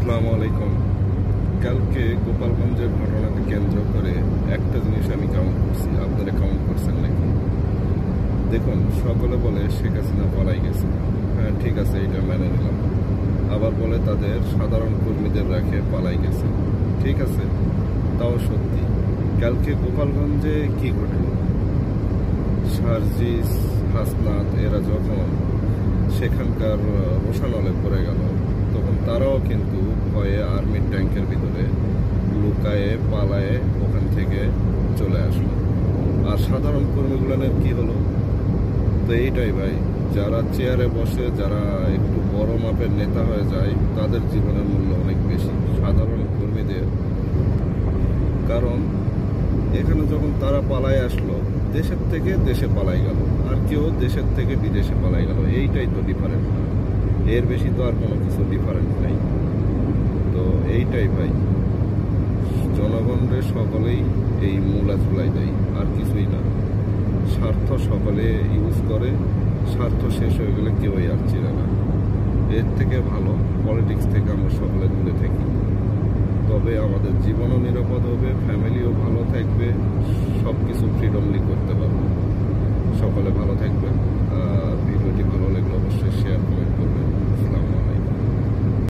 আসসালামু আলাইকুম। কালকে গোপালগঞ্জের ঘটনাকে কেন্দ্র করে একটা জিনিস আমি কাউন্ট করছি, আপনারা কাউন্ট করছেন নাকি? দেখুন, সকলে বলে শেখ হাসিনা পলাই গেছে। হ্যাঁ, ঠিক আছে, এটা মেনে নিলাম। আবার বলে তাদের সাধারণ কর্মীদের রেখে পালাই গেছে। ঠিক আছে, তাও সত্যি। কালকে গোপালগঞ্জে কি ঘটল? সার্জিস, হাসনাত এরা যখন সেখানকার রোশানলে পড়ে গেল, তখন তারাও কিন্তু ভয়ে আর্মির ট্যাঙ্কের ভিতরে লুকায়ে পালায়ে ওখান থেকে চলে আসলো। আর সাধারণ কর্মীগুলোনের কি হলো? তো এইটাই ভাই, যারা চেয়ারে বসে, যারা একটু বড় মাপের নেতা হয়ে যায়, তাদের জীবনের মূল্য অনেক বেশি সাধারণ কর্মীদের। কারণ এখানে যখন তারা পালায় আসলো, দেশের থেকে দেশে পালাই গেল, আর কেউ দেশের থেকে বিদেশে পালাই গেল। এইটাই তো ডিফারেন্ট না, এর বেশি তো আর কোনো কিছু ডিফারেন্ট নেই। তো এইটাই ভাই, জনগণের সকলেই এই মূলা ঝুলাই দেয়, আর কিছুই না। স্বার্থ সকলে ইউজ করে, স্বার্থ শেষ হয়ে গেলে কেউই আর চিনে না। এর থেকে ভালো পলিটিক্স থেকে আমরা সকলে দূরে থাকি, তবে আমাদের জীবনও নিরাপদ হবে, ফ্যামিলিও ভালো থাকবে, সব কিছু ফ্রিডমলি